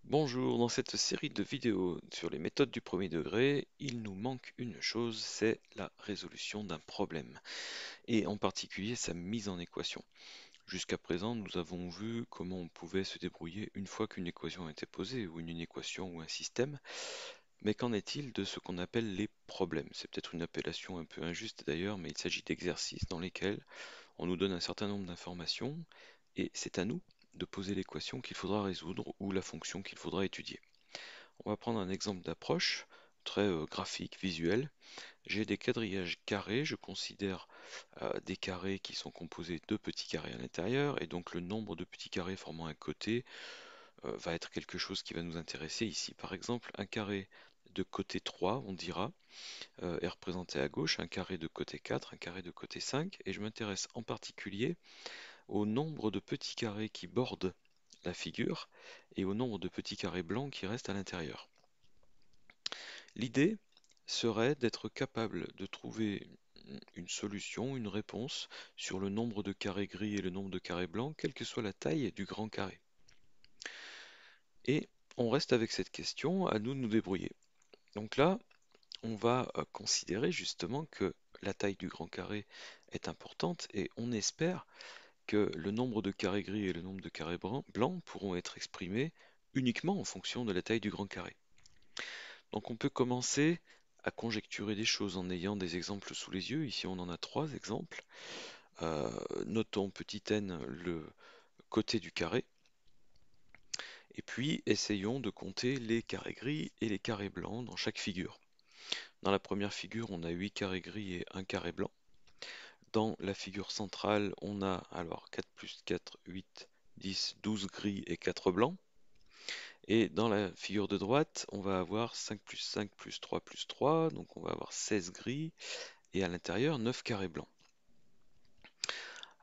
Bonjour, dans cette série de vidéos sur les méthodes du premier degré, il nous manque une chose, c'est la résolution d'un problème, et en particulier sa mise en équation. Jusqu'à présent, nous avons vu comment on pouvait se débrouiller une fois qu'une équation était posée, ou une équation ou un système, mais qu'en est-il de ce qu'on appelle les problèmes? C'est peut-être une appellation un peu injuste d'ailleurs, mais il s'agit d'exercices dans lesquels on nous donne un certain nombre d'informations, et c'est à nous de poser l'équation qu'il faudra résoudre ou la fonction qu'il faudra étudier. On va prendre un exemple d'approche très graphique, visuel. J'ai des quadrillages carrés, je considère des carrés qui sont composés de petits carrés à l'intérieur, et donc le nombre de petits carrés formant un côté va être quelque chose qui va nous intéresser ici. Par exemple, un carré de côté 3, on dira, est représenté à gauche, un carré de côté 4, un carré de côté 5, et je m'intéresse en particulier au nombre de petits carrés qui bordent la figure et au nombre de petits carrés blancs qui restent à l'intérieur. L'idée serait d'être capable de trouver une solution, une réponse sur le nombre de carrés gris et le nombre de carrés blancs, quelle que soit la taille du grand carré. Et on reste avec cette question, à nous de nous débrouiller. Donc là, on va considérer justement que la taille du grand carré est importante et on espère que le nombre de carrés gris et le nombre de carrés blancs pourront être exprimés uniquement en fonction de la taille du grand carré. Donc on peut commencer à conjecturer des choses en ayant des exemples sous les yeux. Ici on en a trois exemples. Notons petit n le côté du carré. Et puis essayons de compter les carrés gris et les carrés blancs dans chaque figure. Dans la première figure, on a 8 carrés gris et 1 carré blanc. Dans la figure centrale, on a alors 4 plus 4, 8, 10, 12 gris et 4 blancs. Et dans la figure de droite, on va avoir 5 plus 3, donc on va avoir 16 gris, et à l'intérieur 9 carrés blancs.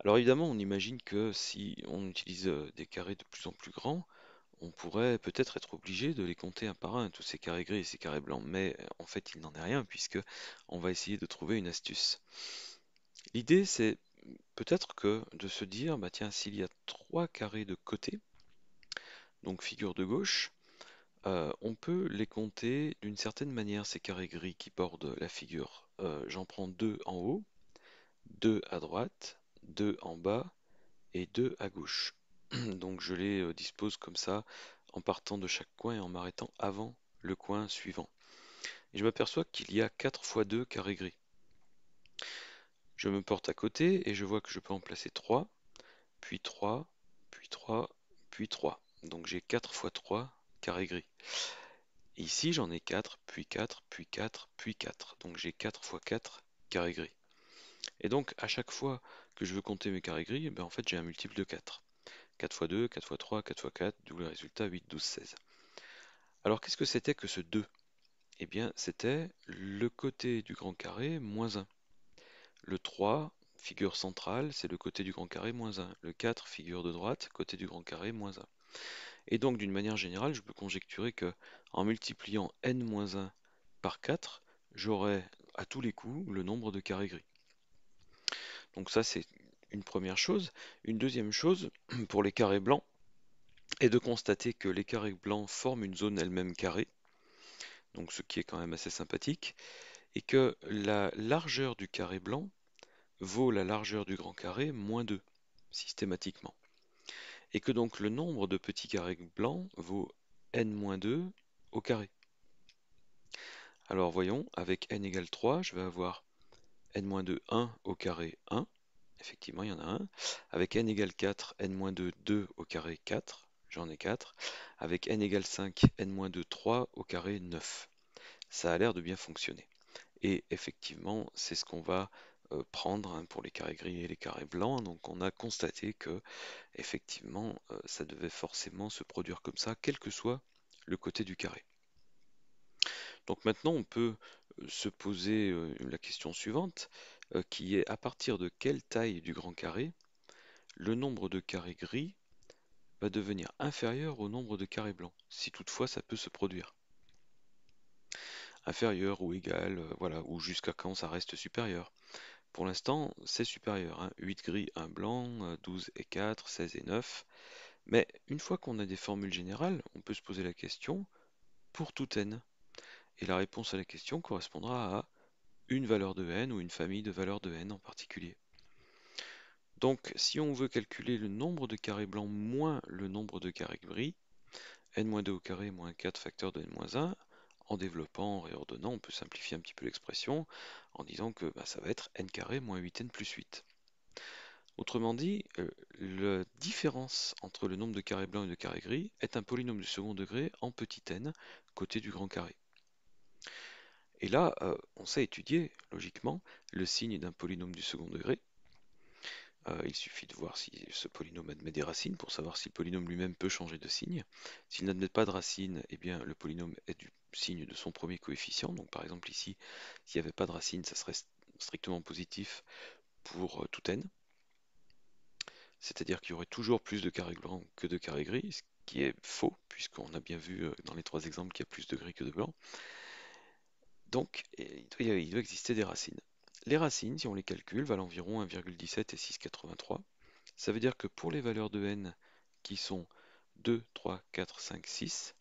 Alors évidemment, on imagine que si on utilise des carrés de plus en plus grands, on pourrait peut-être être obligé de les compter un par un, tous ces carrés gris et ces carrés blancs, mais en fait il n'en est rien puisque on va essayer de trouver une astuce. L'idée c'est peut-être que de se dire, bah tiens, s'il y a 3 carrés de côté, donc figure de gauche, on peut les compter d'une certaine manière, ces carrés gris qui bordent la figure. J'en prends 2 en haut, 2 à droite, 2 en bas et 2 à gauche. Donc je les dispose comme ça en partant de chaque coin et en m'arrêtant avant le coin suivant. Et je m'aperçois qu'il y a 4 fois 2 carrés gris. Je me porte à côté et je vois que je peux en placer 3, puis 3, puis 3, puis 3. Donc j'ai 4 fois 3 carrés gris. Ici, j'en ai 4, puis 4, puis 4, puis 4. Donc j'ai 4 fois 4 carrés gris. Et donc, à chaque fois que je veux compter mes carrés gris, en fait, j'ai un multiple de 4. 4 fois 2, 4 fois 3, 4 fois 4, d'où le résultat 8, 12, 16. Alors, qu'est-ce que c'était que ce 2? Eh bien, c'était le côté du grand carré moins 1. Le 3, figure centrale, c'est le côté du grand carré moins 1. Le 4, figure de droite, côté du grand carré moins 1. Et donc, d'une manière générale, je peux conjecturer que en multipliant n-1 par 4, j'aurai à tous les coups le nombre de carrés gris. Donc ça, c'est une première chose. Une deuxième chose, pour les carrés blancs, est de constater que les carrés blancs forment une zone elle-même carrée, donc ce qui est quand même assez sympathique, et que la largeur du carré blanc vaut la largeur du grand carré moins 2, systématiquement. Et que donc le nombre de petits carrés blancs vaut n-2 au carré. Alors voyons, avec n égale 3, je vais avoir n-2, 1 au carré 1. Effectivement, il y en a un. Avec n égale 4, n-2, 2 au carré 4. J'en ai 4. Avec n égale 5, n-2, 3 au carré 9. Ça a l'air de bien fonctionner. Et effectivement, c'est ce qu'on va prendre pour les carrés gris et les carrés blancs. Donc on a constaté que effectivement, ça devait forcément se produire comme ça, quel que soit le côté du carré. Donc maintenant, on peut se poser la question suivante, qui est à partir de quelle taille du grand carré le nombre de carrés gris va devenir inférieur au nombre de carrés blancs, si toutefois ça peut se produire. Inférieur ou égal, voilà, ou jusqu'à quand ça reste supérieur. Pour l'instant, c'est supérieur, hein. 8 gris, 1 blanc, 12 et 4, 16 et 9. Mais une fois qu'on a des formules générales, on peut se poser la question pour tout n. Et la réponse à la question correspondra à une valeur de n ou une famille de valeurs de n en particulier. Donc si on veut calculer le nombre de carrés blancs moins le nombre de carrés gris, n-2 au carré moins 4 facteur de n-1, en développant, en réordonnant, on peut simplifier un petit peu l'expression en disant que ça va être n carré moins 8n plus 8. Autrement dit, la différence entre le nombre de carrés blancs et de carrés gris est un polynôme du second degré en petit n, côté du grand carré. Et là, on sait étudier, logiquement, le signe d'un polynôme du second degré. Il suffit de voir si ce polynôme admet des racines pour savoir si le polynôme lui-même peut changer de signe. S'il n'admet pas de racines, eh bien le polynôme est du signe de son premier coefficient. Donc par exemple ici, s'il n'y avait pas de racines, ça serait strictement positif pour tout n. C'est-à-dire qu'il y aurait toujours plus de carrés blancs que de carrés gris, ce qui est faux, puisqu'on a bien vu dans les trois exemples qu'il y a plus de gris que de blanc. Donc il doit exister des racines. Les racines, si on les calcule, valent environ 1,17 et 6,83. Ça veut dire que pour les valeurs de n qui sont 2, 3, 4, 5, 6,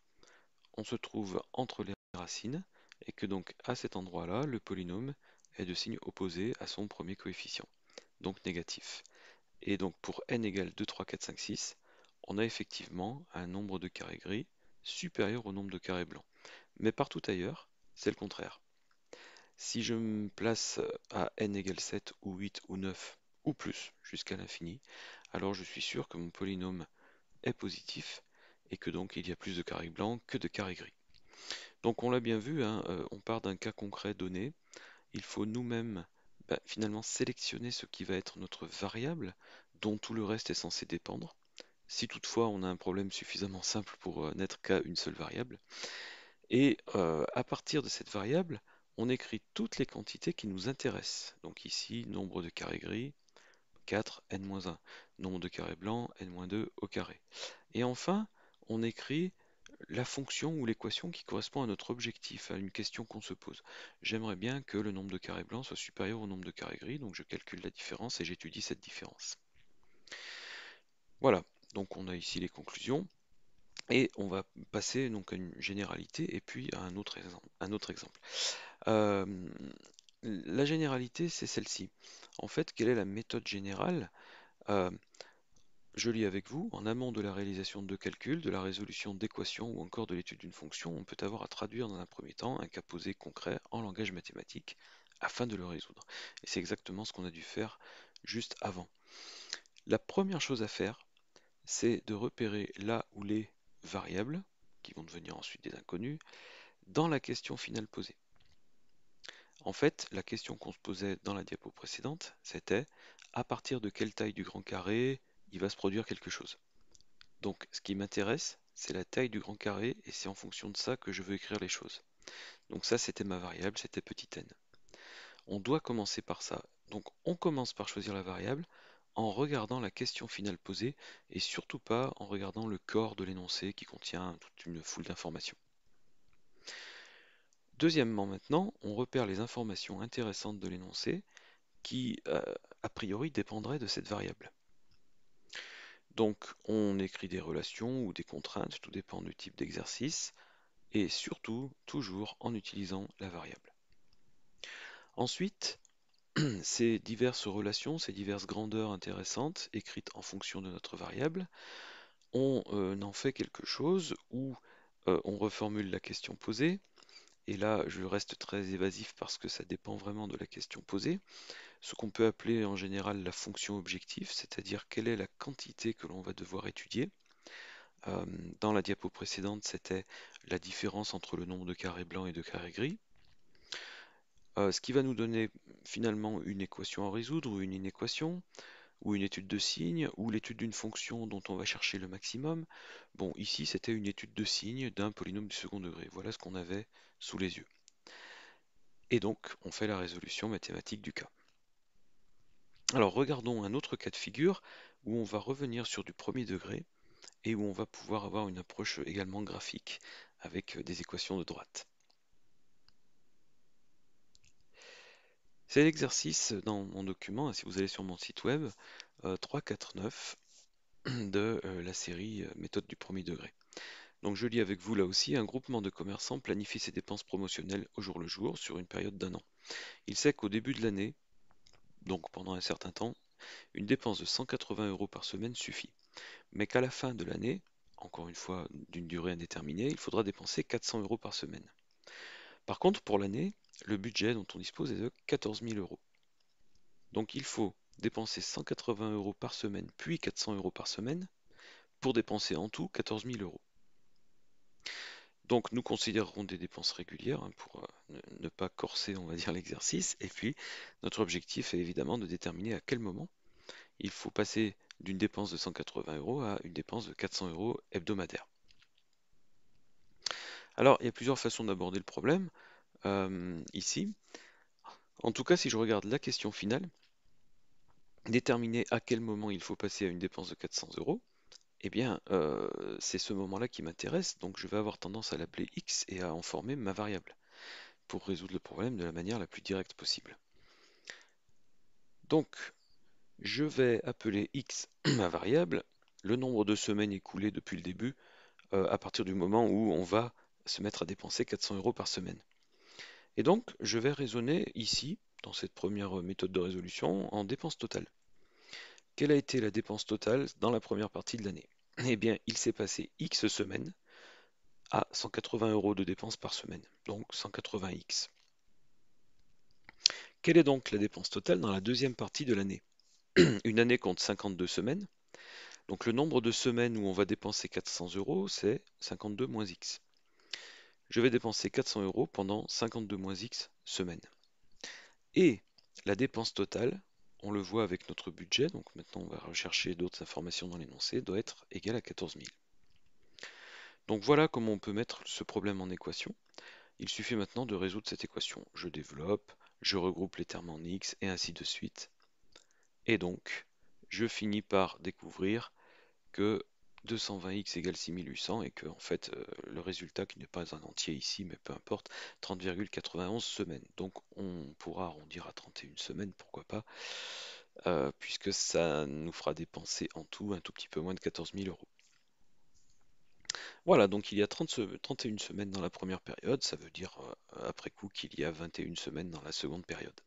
on se trouve entre les racines, et que donc à cet endroit-là, le polynôme est de signe opposé à son premier coefficient, donc négatif. Et donc pour n égale 2, 3, 4, 5, 6, on a effectivement un nombre de carrés gris supérieur au nombre de carrés blancs. Mais partout ailleurs, c'est le contraire. Si je me place à n égale 7 ou 8 ou 9 ou plus jusqu'à l'infini, alors je suis sûr que mon polynôme est positif et que donc il y a plus de carrés blancs que de carrés gris. Donc on l'a bien vu, hein, on part d'un cas concret donné, il faut nous-mêmes finalement sélectionner ce qui va être notre variable dont tout le reste est censé dépendre, si toutefois on a un problème suffisamment simple pour n'être qu'à une seule variable. Et à partir de cette variable, on écrit toutes les quantités qui nous intéressent. Donc ici, nombre de carrés gris, 4, n-1. Nombre de carrés blancs, n-2 au carré. Et enfin, on écrit la fonction ou l'équation qui correspond à notre objectif, à une question qu'on se pose. J'aimerais bien que le nombre de carrés blancs soit supérieur au nombre de carrés gris, donc je calcule la différence et j'étudie cette différence. Voilà, donc on a ici les conclusions. Et on va passer donc à une généralité et puis à un autre exemple. Euh, la généralité, c'est celle-ci. En fait, quelle est la méthode générale? Euh, Je lis avec vous, en amont de la réalisation de calculs, de la résolution d'équations ou encore de l'étude d'une fonction, on peut avoir à traduire dans un premier temps un cas posé concret en langage mathématique afin de le résoudre. Et c'est exactement ce qu'on a dû faire juste avant. La première chose à faire, c'est de repérer là où les variables, qui vont devenir ensuite des inconnus, dans la question finale posée. En fait, la question qu'on se posait dans la diapo précédente, c'était à partir de quelle taille du grand carré il va se produire quelque chose. Donc ce qui m'intéresse, c'est la taille du grand carré et c'est en fonction de ça que je veux écrire les choses. Donc ça, c'était ma variable, c'était petit n. On doit commencer par ça. Donc on commence par choisir la variable en regardant la question finale posée et surtout pas en regardant le corps de l'énoncé qui contient toute une foule d'informations. Deuxièmement maintenant, on repère les informations intéressantes de l'énoncé qui, a priori, dépendraient de cette variable. Donc on écrit des relations ou des contraintes, tout dépend du type d'exercice, et surtout, toujours en utilisant la variable. Ensuite, ces diverses relations, ces diverses grandeurs intéressantes, écrites en fonction de notre variable, on en fait quelque chose où on reformule la question posée, et là je reste très évasif parce que ça dépend vraiment de la question posée, ce qu'on peut appeler en général la fonction objectif, c'est-à-dire quelle est la quantité que l'on va devoir étudier. Dans la diapo précédente, c'était la différence entre le nombre de carrés blancs et de carrés gris. Ce qui va nous donner finalement une équation à résoudre, ou une inéquation, ou une étude de signes, ou l'étude d'une fonction dont on va chercher le maximum. Bon, ici c'était une étude de signes d'un polynôme du second degré. Voilà ce qu'on avait sous les yeux. Et donc, on fait la résolution mathématique du cas. Alors, regardons un autre cas de figure où on va revenir sur du premier degré et où on va pouvoir avoir une approche également graphique avec des équations de droite. C'est l'exercice dans mon document, si vous allez sur mon site web, 349, de la série méthode du premier degré. Donc je lis avec vous là aussi, un groupement de commerçants planifie ses dépenses promotionnelles au jour le jour sur une période d'un an. Il sait qu'au début de l'année, donc pendant un certain temps, une dépense de 180 € par semaine suffit. Mais qu'à la fin de l'année, encore une fois d'une durée indéterminée, il faudra dépenser 400 € par semaine. Par contre, pour l'année, le budget dont on dispose est de 14 000 €. Donc il faut dépenser 180 € par semaine, puis 400 € par semaine, pour dépenser en tout 14 000 €. Donc nous considérerons des dépenses régulières hein, pour ne pas corser, on va dire, l'exercice. Et puis notre objectif est évidemment de déterminer à quel moment il faut passer d'une dépense de 180 € à une dépense de 400 € hebdomadaire. Alors il y a plusieurs façons d'aborder le problème ici. En tout cas, si je regarde la question finale, déterminer à quel moment il faut passer à une dépense de 400 €, eh bien, c'est ce moment-là qui m'intéresse, donc je vais avoir tendance à l'appeler x et à en former ma variable pour résoudre le problème de la manière la plus directe possible. Donc, je vais appeler x ma variable, le nombre de semaines écoulées depuis le début, à partir du moment où on va se mettre à dépenser 400 € par semaine. Et donc, je vais raisonner ici, dans cette première méthode de résolution, en dépense totale. Quelle a été la dépense totale dans la première partie de l'année? Eh bien, il s'est passé X semaines à 180 € de dépenses par semaine, donc 180X. Quelle est donc la dépense totale dans la deuxième partie de l'année? Une année compte 52 semaines, donc le nombre de semaines où on va dépenser 400 €, c'est 52 moins X. Je vais dépenser 400 € pendant 52 moins X semaines. Et la dépense totale, on le voit avec notre budget, donc maintenant on va rechercher d'autres informations dans l'énoncé, doit être égale à 14 000. Donc voilà comment on peut mettre ce problème en équation. Il suffit maintenant de résoudre cette équation. Je développe, je regroupe les termes en x et ainsi de suite. Et donc, je finis par découvrir que 220x égale 6800 et que en fait le résultat qui n'est pas un entier ici, mais peu importe, 30,91 semaines. Donc on pourra arrondir à 31 semaines, pourquoi pas, puisque ça nous fera dépenser en tout un tout petit peu moins de 14 000 €. Voilà, donc il y a 31 semaines dans la première période, ça veut dire après coup qu'il y a 21 semaines dans la seconde période.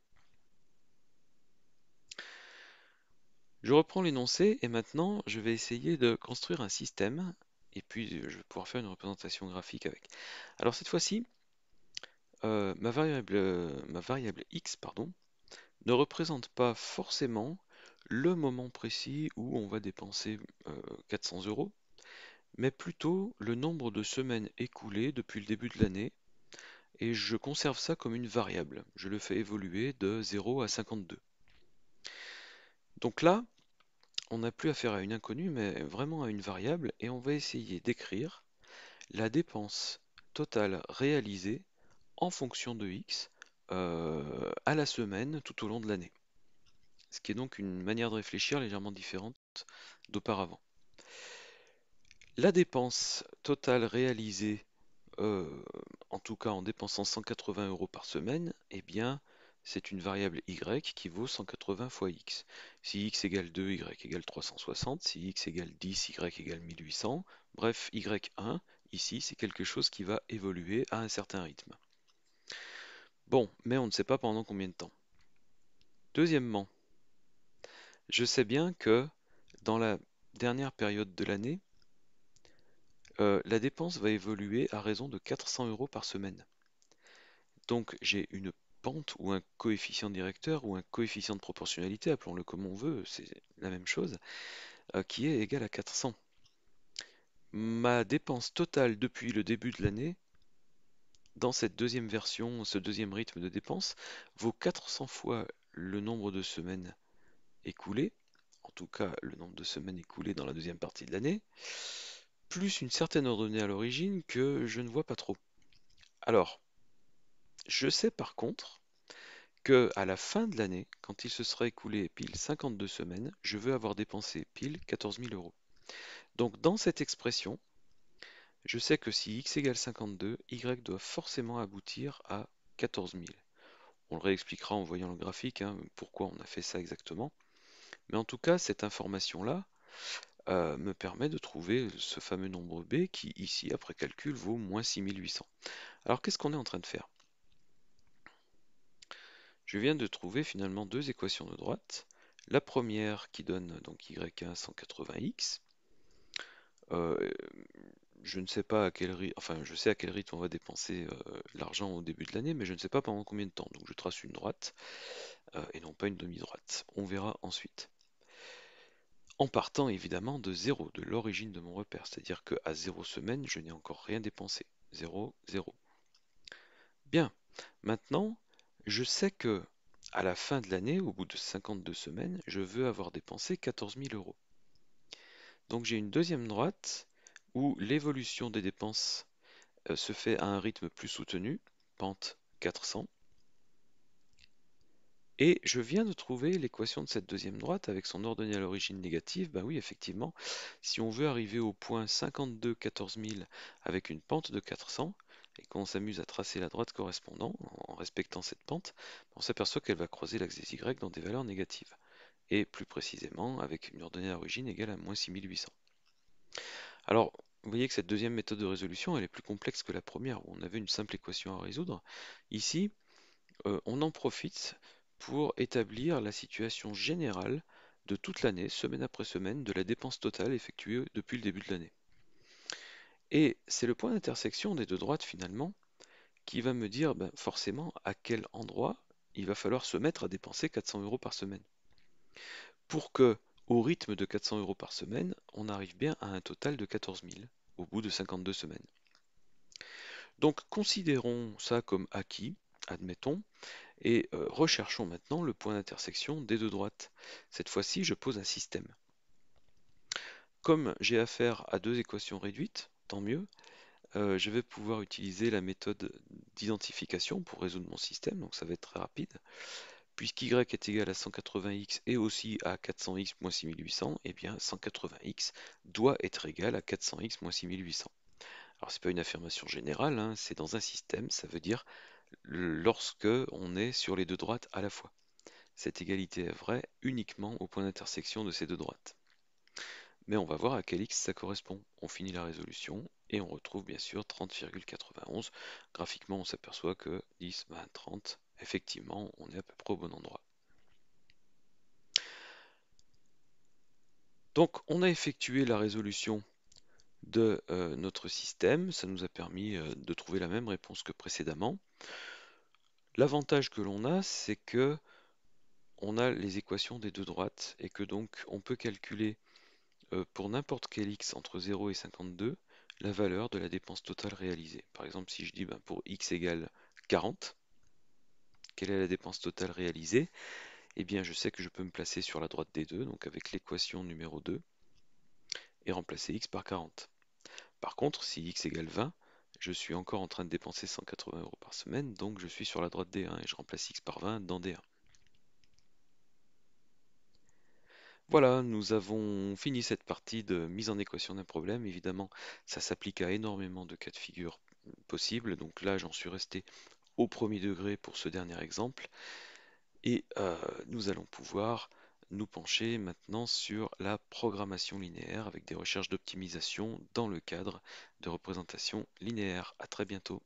Je reprends l'énoncé et maintenant je vais essayer de construire un système et puis je vais pouvoir faire une représentation graphique avec. Alors cette fois-ci, ma variable x pardon, ne représente pas forcément le moment précis où on va dépenser 400 €, mais plutôt le nombre de semaines écoulées depuis le début de l'année, et je conserve ça comme une variable. Je le fais évoluer de 0 à 52. Donc là, on n'a plus affaire à une inconnue, mais vraiment à une variable, et on va essayer d'écrire la dépense totale réalisée en fonction de x à la semaine tout au long de l'année. Ce qui est donc une manière de réfléchir légèrement différente d'auparavant. La dépense totale réalisée, en tout cas en dépensant 180 € par semaine, eh bien c'est une variable y qui vaut 180 fois x. Si x égale 2, y égale 360, si x égale 10, y égale 1800, bref, y1, ici, c'est quelque chose qui va évoluer à un certain rythme. Bon, mais on ne sait pas pendant combien de temps. Deuxièmement, je sais bien que dans la dernière période de l'année, la dépense va évoluer à raison de 400 € par semaine. Donc j'ai une pente ou un coefficient directeur ou un coefficient de proportionnalité, appelons-le comme on veut, c'est la même chose, qui est égal à 400. Ma dépense totale depuis le début de l'année, dans cette deuxième version, ce deuxième rythme de dépense, vaut 400 fois le nombre de semaines écoulées, en tout cas le nombre de semaines écoulées dans la deuxième partie de l'année, plus une certaine ordonnée à l'origine que je ne vois pas trop. Alors, je sais par contre que à la fin de l'année, quand il se sera écoulé pile 52 semaines, je veux avoir dépensé pile 14 000 €. Donc dans cette expression, je sais que si x égale 52, y doit forcément aboutir à 14 000. On le réexpliquera en voyant le graphique, hein, pourquoi on a fait ça exactement. Mais en tout cas, cette information-là, me permet de trouver ce fameux nombre b qui, ici, après calcul, vaut moins 6800. Alors, qu'est-ce qu'on est en train de faire? Je viens de trouver finalement deux équations de droite. La première qui donne donc y1 180x. Euh, je ne sais pas à quel rythme, enfin je sais à quel rythme on va dépenser l'argent au début de l'année, mais je ne sais pas pendant combien de temps. Donc je trace une droite et non pas une demi-droite. On verra ensuite. En partant évidemment de 0, de l'origine de mon repère, c'est-à-dire qu'à 0 semaine, je n'ai encore rien dépensé. 0, 0. Bien, maintenant, je sais que à la fin de l'année, au bout de 52 semaines, je veux avoir dépensé 14 000 euros. Donc j'ai une deuxième droite où l'évolution des dépenses se fait à un rythme plus soutenu, pente 400, et je viens de trouver l'équation de cette deuxième droite avec son ordonnée à l'origine négative. Ben oui, effectivement, si on veut arriver au point 52 14 000 avec une pente de 400, et qu'on s'amuse à tracer la droite correspondante en respectant cette pente, on s'aperçoit qu'elle va croiser l'axe des Y dans des valeurs négatives, et plus précisément avec une ordonnée à l'origine égale à moins 6800. Alors, vous voyez que cette deuxième méthode de résolution, elle est plus complexe que la première, où on avait une simple équation à résoudre. Ici, on en profite pour établir la situation générale de toute l'année, semaine après semaine, de la dépense totale effectuée depuis le début de l'année. Et c'est le point d'intersection des deux droites finalement qui va me dire forcément à quel endroit il va falloir se mettre à dépenser 400 euros par semaine. Pour que, au rythme de 400 euros par semaine, on arrive bien à un total de 14 000 au bout de 52 semaines. Donc considérons ça comme acquis, admettons, et recherchons maintenant le point d'intersection des deux droites. Cette fois-ci, je pose un système. Comme j'ai affaire à deux équations réduites, tant mieux, je vais pouvoir utiliser la méthode d'identification pour résoudre mon système, donc ça va être très rapide. Puisqu'y est égal à 180x et aussi à 400x moins 6800, eh bien 180x doit être égal à 400x moins 6800. Alors c'est pas une affirmation générale, hein, c'est dans un système, ça veut dire lorsque on est sur les deux droites à la fois. Cette égalité est vraie uniquement au point d'intersection de ces deux droites. Mais on va voir à quel x ça correspond. On finit la résolution et on retrouve bien sûr 30,91. Graphiquement, on s'aperçoit que 10, 20, 30, effectivement, on est à peu près au bon endroit. Donc, on a effectué la résolution de notre système. Ça nous a permis de trouver la même réponse que précédemment. L'avantage que l'on a, c'est que on a les équations des deux droites et que donc on peut calculer pour n'importe quel x entre 0 et 52 la valeur de la dépense totale réalisée. Par exemple, si je dis pour x égale 40, quelle est la dépense totale réalisée? Eh bien, je sais que je peux me placer sur la droite des deux, donc avec l'équation numéro 2, et remplacer x par 40. Par contre, si x égale 20, je suis encore en train de dépenser 180 euros par semaine, donc je suis sur la droite D1 et je remplace x par 20 dans D1. Voilà, nous avons fini cette partie de mise en équation d'un problème. Évidemment, ça s'applique à énormément de cas de figure possibles. Donc là, j'en suis resté au premier degré pour ce dernier exemple. Et nous allons pouvoir nous pencher maintenant sur la programmation linéaire avec des recherches d'optimisation dans le cadre de représentation linéaire. À très bientôt.